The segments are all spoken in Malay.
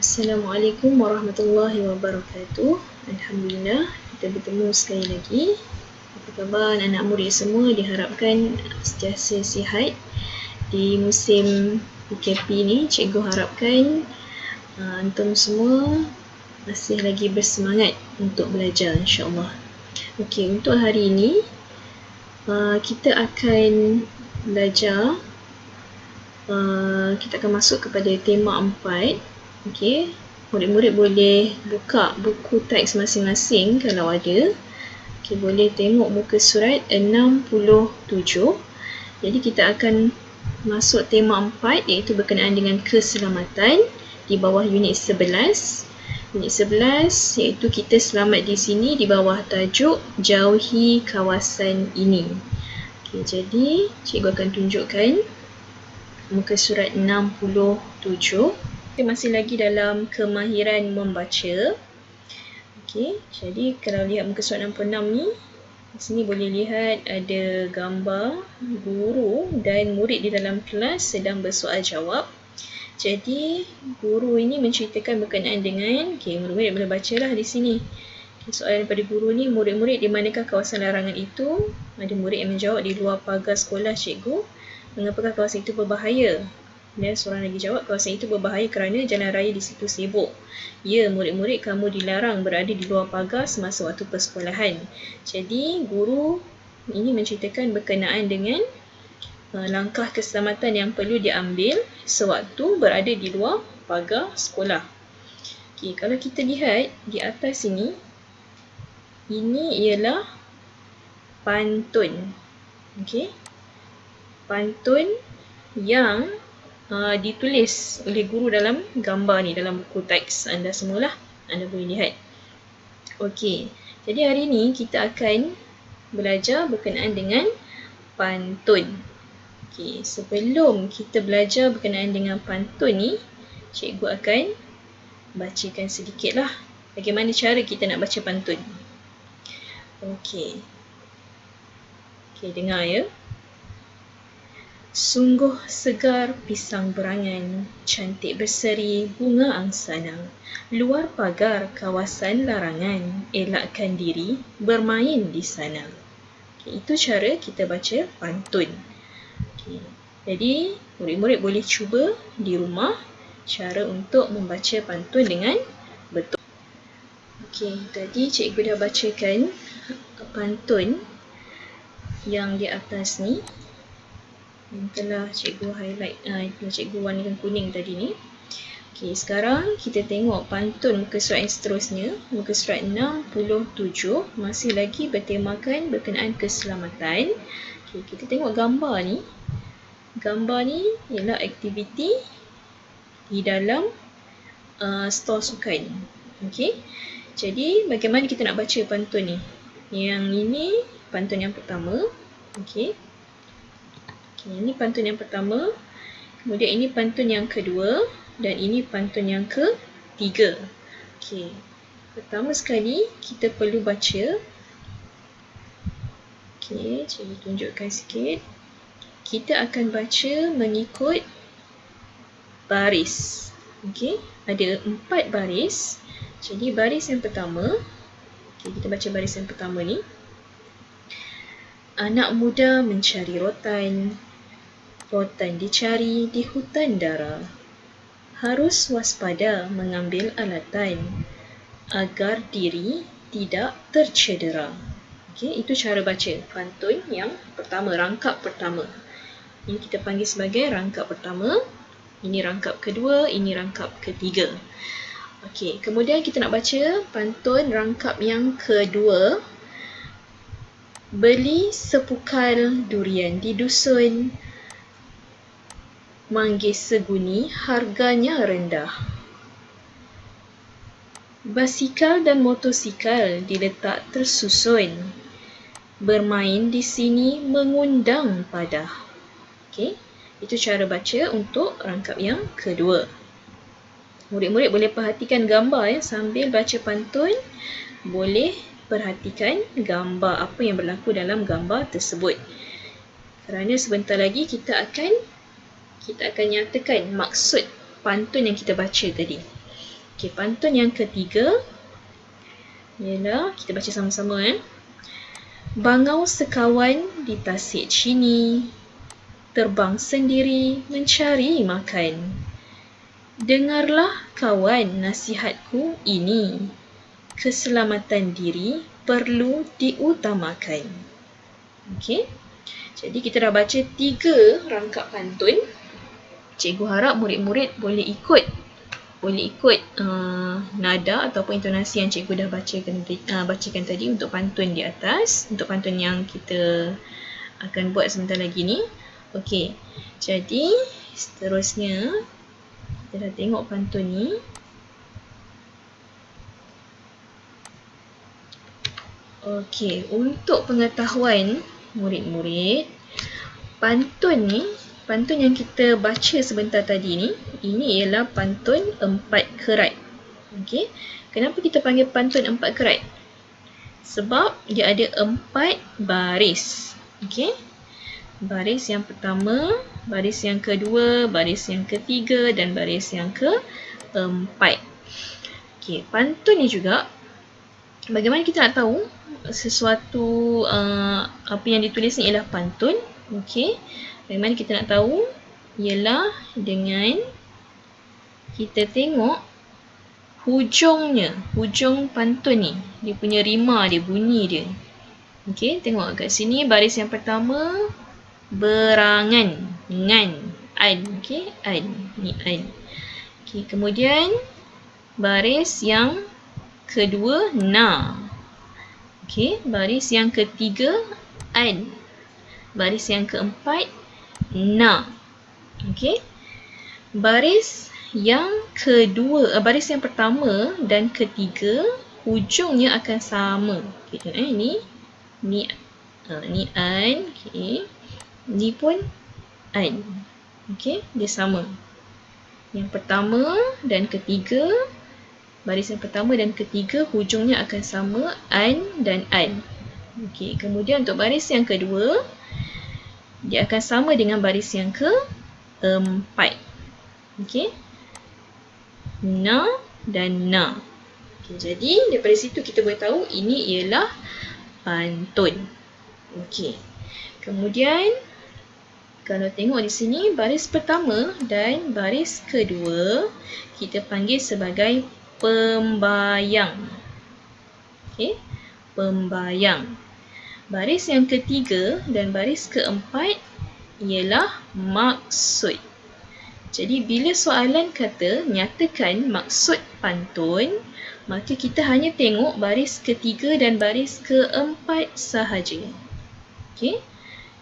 Assalamualaikum warahmatullahi wabarakatuh. Alhamdulillah kita bertemu sekali lagi. Apa khabar anak murid semua? Diharapkan sentiasa sihat di musim PKP ni. Cikgu harapkan antum semua masih lagi bersemangat untuk belajar, insya-Allah. Okey, untuk hari ini kita akan belajar, kita akan masuk kepada tema 4. Okey, murid-murid boleh buka buku teks masing-masing kalau ada. Okey, boleh tengok muka surat 67. Jadi kita akan masuk tema 4 iaitu berkenaan dengan keselamatan di bawah unit 11. Unit 11 iaitu kita selamat di sini di bawah tajuk jauhi kawasan ini. Okey, jadi cikgu akan tunjukkan muka surat 67. Kita masih lagi dalam kemahiran membaca. Okey, jadi kalau lihat muka surat 66 ni, di sini boleh lihat ada gambar guru dan murid di dalam kelas sedang bersoal jawab. Jadi guru ini menceritakan berkenaan dengan, okey, murid-murid boleh bacalah di sini. Okay, soalan daripada guru ni, murid-murid di manakah kawasan larangan itu? Ada murid yang menjawab di luar pagar sekolah cikgu. Mengapakah kawasan itu berbahaya? Dan seorang lagi jawab, kawasan itu berbahaya kerana jalan raya di situ sibuk. Ya, murid-murid, kamu dilarang berada di luar pagar semasa waktu persekolahan. Jadi guru ini menceritakan berkenaan dengan langkah keselamatan yang perlu diambil sewaktu berada di luar pagar sekolah. Okay, kalau kita lihat di atas ini ialah pantun. Okay, pantun yang ditulis oleh guru dalam gambar ni, dalam buku teks anda semualah, anda boleh lihat. Okey, jadi hari ni kita akan belajar berkenaan dengan pantun. Okey, sebelum kita belajar berkenaan dengan pantun ni, cikgu akan bacakan sedikitlah bagaimana cara kita nak baca pantun. Okey, dengar ya. Sungguh segar pisang berangan, cantik berseri bunga angsana. Luar pagar kawasan larangan, elakkan diri bermain di sana. Okay, itu cara kita baca pantun. Okay, jadi murid-murid boleh cuba di rumah cara untuk membaca pantun dengan betul. Okey, tadi cikgu dah bacakan pantun yang di atas ni. Telah cikgu highlight, cikgu warnakan kuning tadi ni. Okey, sekarang kita tengok pantun muka surat yang seterusnya, muka surat 67, masih lagi bertemakan berkenaan keselamatan. Okey, kita tengok gambar ni. Gambar ni ialah aktiviti di dalam stor sukan. Okey, jadi bagaimana kita nak baca pantun ni? Yang ini pantun yang pertama. Okey. Ini pantun yang pertama, kemudian ini pantun yang kedua, dan ini pantun yang ketiga. Okey, pertama sekali kita perlu baca. Okey, cikgu tunjukkan sikit. Kita akan baca mengikut baris. Okey, ada 4 baris. Jadi baris yang pertama, kita baca baris yang pertama ni. Anak muda mencari rotan. Rotan dicari di hutan dara. Harus waspada mengambil alatan agar diri tidak tercedera. Okey, itu cara baca pantun yang pertama, rangkap pertama. Ini kita panggil sebagai rangkap pertama. Ini rangkap kedua, ini rangkap ketiga. Okey, kemudian kita nak baca pantun rangkap yang kedua. Beli sepukal durian di dusun, manggis seguni harganya rendah. Basikal dan motosikal diletak tersusun, bermain di sini mengundang padah. Okey, itu cara baca untuk rangkap yang kedua. Murid-murid boleh perhatikan gambar ya, sambil baca pantun boleh perhatikan gambar apa yang berlaku dalam gambar tersebut. Kerana sebentar lagi kita akan nyatakan maksud pantun yang kita baca tadi. Okey, pantun yang ketiga ialah, kita baca sama-sama Bangau sekawan di tasik Chini, terbang sendiri mencari makan. Dengarlah kawan nasihatku ini, keselamatan diri perlu diutamakan. Okey, jadi kita dah baca 3 rangkap pantun. Cikgu harap murid-murid boleh ikut nada ataupun intonasi yang cikgu dah bacakan tadi untuk pantun di atas, untuk pantun yang kita akan buat sebentar lagi ni. Okey, jadi seterusnya kita dah tengok pantun ni. Okey, untuk pengetahuan murid-murid, pantun yang kita baca sebentar tadi ni, ini ialah pantun 4 kerat. Okey, kenapa kita panggil pantun 4 kerat? Sebab dia ada 4 baris. Okey, baris yang pertama, baris yang kedua, baris yang ketiga dan baris yang keempat. Okey, pantun ni juga, bagaimana kita nak tahu sesuatu apa yang ditulis ni ialah pantun? Okey, bagaimana kita nak tahu? Ialah dengan kita tengok hujungnya, hujung pantun ni, dia punya rima dia, bunyi dia. Okey, tengok kat sini baris yang pertama berangan, ngan, an. Okey, an, ni an. Okey, kemudian baris yang kedua na. Okey, baris yang ketiga an. Baris yang keempat na. Okey, baris yang kedua, baris yang pertama dan ketiga hujungnya akan sama. Okey, ni an. Okey, ni pun an. Okey, dia sama. Yang pertama dan ketiga, baris yang pertama dan ketiga hujungnya akan sama, an dan an. Okey, kemudian untuk baris yang kedua, dia akan sama dengan baris yang keempat. Okey, na dan na. Okey, jadi daripada situ kita boleh tahu ini ialah pantun. Okey, kemudian kalau tengok di sini, baris pertama dan baris kedua kita panggil sebagai pembayang. Okey, pembayang. Baris yang ketiga dan baris keempat ialah maksud. Jadi bila soalan kata nyatakan maksud pantun, maka kita hanya tengok baris ketiga dan baris keempat sahaja. Okey,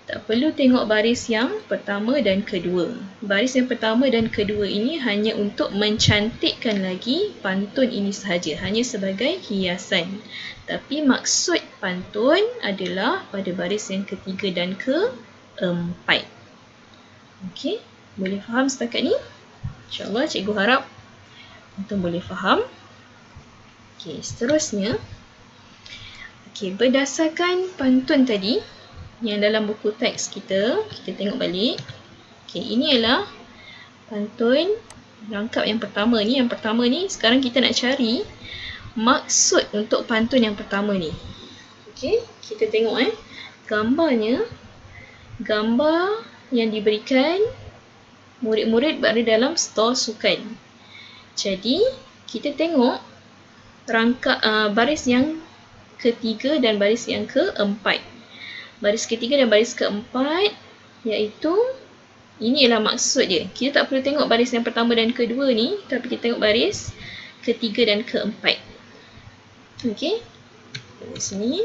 tak perlu tengok baris yang pertama dan kedua. Baris yang pertama dan kedua ini hanya untuk mencantikkan lagi pantun ini sahaja, hanya sebagai hiasan. Tapi maksud pantun adalah pada baris yang ketiga dan keempat. Okey, boleh faham setakat ni? InsyaAllah cikgu harap antum boleh faham. Okey, seterusnya. Okey, berdasarkan pantun tadi yang dalam buku teks kita tengok balik. Okey, ini ialah pantun rangkap yang pertama ni. Yang pertama ni, sekarang kita nak cari maksud untuk pantun yang pertama ni. Okey, kita tengok gambarnya. Gambar yang diberikan murid-murid berada dalam stor sukan. Jadi, kita tengok rangkap baris yang ketiga dan baris yang keempat. Baris ketiga dan baris keempat, iaitu ini ialah maksud dia. Kita tak perlu tengok baris yang pertama dan kedua ni, tapi kita tengok baris ketiga dan keempat. Okey, di sini.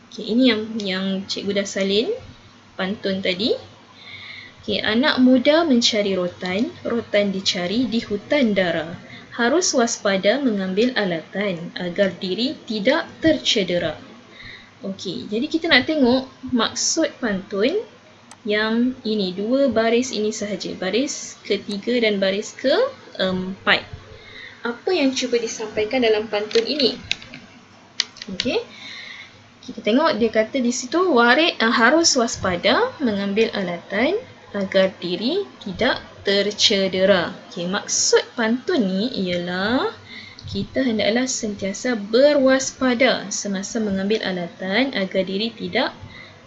Okey, ini yang cikgu dah salin pantun tadi. Okey, anak muda mencari rotan, rotan dicari di hutan dara. Harus waspada mengambil alatan agar diri tidak tercedera. Okey, jadi kita nak tengok maksud pantun yang ini, 2 baris ini sahaja. Baris ketiga dan baris keempat. Apa yang cuba disampaikan dalam pantun ini? Okey, kita tengok dia kata di situ harus waspada mengambil alatan agar diri tidak tercedera. Okey, maksud pantun ni ialah kita hendaklah sentiasa berwaspada semasa mengambil alatan agar diri tidak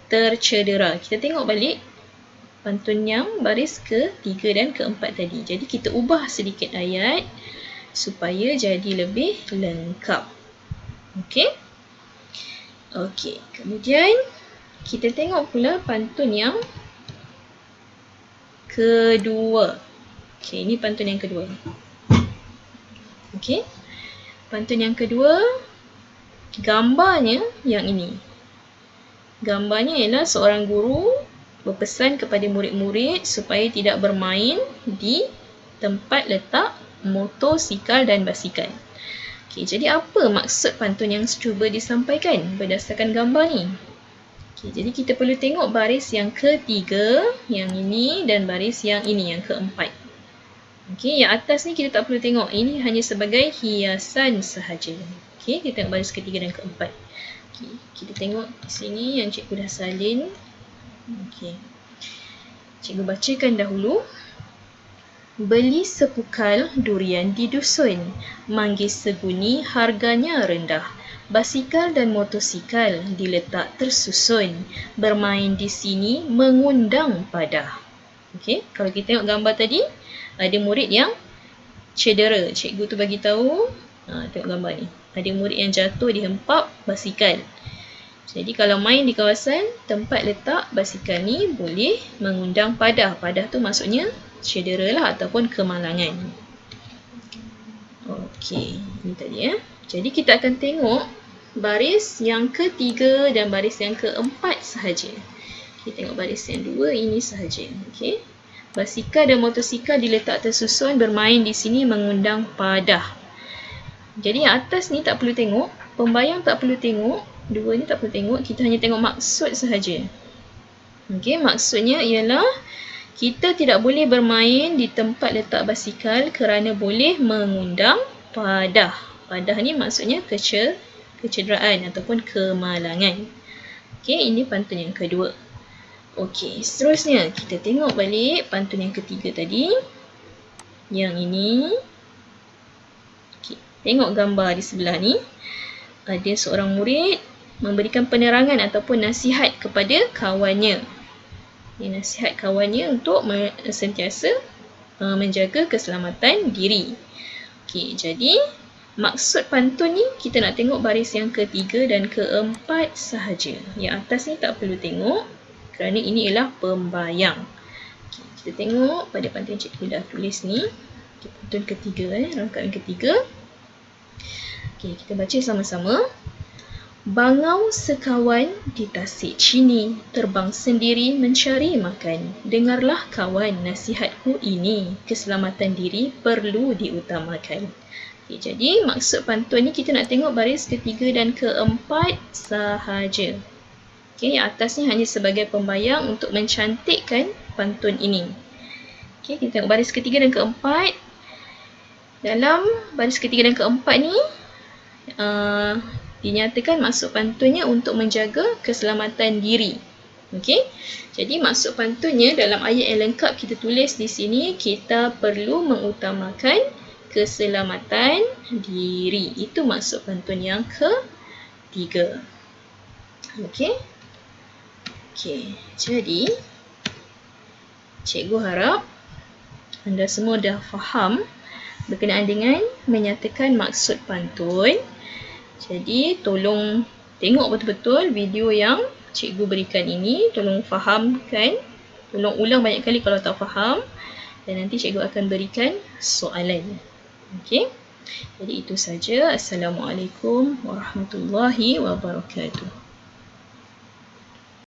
tercedera. Kita tengok balik pantun yang baris ke-3 dan ke-4 tadi. Jadi kita ubah sedikit ayat supaya jadi lebih lengkap. Okey? Okey, kemudian kita tengok pula pantun yang kedua. Okey, ini pantun yang kedua. Okey. Pantun yang kedua, gambarnya yang ini. Gambarnya ialah seorang guru berpesan kepada murid-murid supaya tidak bermain di tempat letak motosikal dan basikal. Okey, jadi apa maksud pantun yang cuba disampaikan berdasarkan gambar ni? Okey, jadi kita perlu tengok baris yang ketiga, yang ini, dan baris yang ini, yang keempat. Okey, yang atas ni kita tak perlu tengok. Ini hanya sebagai hiasan sahaja. Okey, kita tengok baris ketiga dan keempat. Okey, kita tengok di sini yang cikgu dah salin. Okey. Cikgu bacakan dahulu. Beli sepukal durian di dusun. Manggis seguni harganya rendah. Basikal dan motosikal diletak tersusun. Bermain di sini mengundang padah. Okey, kalau kita tengok gambar tadi, ada murid yang cedera. Cikgu tu bagi tahu, tengok gambar ni. Ada murid yang jatuh dihempap basikal. Jadi kalau main di kawasan tempat letak basikal ni boleh mengundang padah. Padah tu maksudnya cedera lah ataupun kemalangan. Okey, ini tadi ya. Jadi kita akan tengok baris yang ketiga dan baris yang keempat sahaja. Kita tengok baris yang dua ini sahaja. Okey. Basikal dan motosikal diletak tersusun, bermain di sini mengundang padah. Jadi yang atas ni tak perlu tengok, pembayang tak perlu tengok, dua ni tak perlu tengok, kita hanya tengok maksud sahaja. Okey, maksudnya ialah kita tidak boleh bermain di tempat letak basikal kerana boleh mengundang padah. Padah ni maksudnya kecederaan ataupun kemalangan. Okey, ini pantun yang kedua. Okey, seterusnya kita tengok balik pantun yang ketiga tadi. Yang ini. Okey, tengok gambar di sebelah ni. Ada seorang murid memberikan penerangan ataupun nasihat kepada kawannya. Ini nasihat kawannya untuk sentiasa menjaga keselamatan diri. Okey, jadi maksud pantun ni kita nak tengok baris yang ketiga dan keempat sahaja. Yang atas ni tak perlu tengok kerana ini ialah pembayang. Okay, kita tengok pada pantun cikgu dah tulis ni. Okay, pantun ketiga, rangkaian ketiga. Okay, kita baca sama-sama. Bangau sekawan di tasik Cini, terbang sendiri mencari makan. Dengarlah kawan nasihatku ini, keselamatan diri perlu diutamakan. Okay, jadi maksud pantun ni kita nak tengok baris ketiga dan keempat sahaja. Okay, yang atas ni hanya sebagai pembayang untuk mencantikkan pantun ini. Okay, kita tengok baris ketiga dan keempat. Dalam baris ketiga dan keempat ni, dinyatakan maksud pantunnya untuk menjaga keselamatan diri. Okay, jadi maksud pantunnya dalam ayat yang lengkap kita tulis di sini, kita perlu mengutamakan keselamatan diri. Itu maksud pantun yang ketiga. Okay. Okey, jadi cikgu harap anda semua dah faham berkenaan dengan menyatakan maksud pantun. Jadi tolong tengok betul-betul video yang cikgu berikan ini, tolong fahamkan, tolong ulang banyak kali kalau tak faham dan nanti cikgu akan berikan soalan. Okey. Jadi itu saja. Assalamualaikum warahmatullahi wabarakatuh.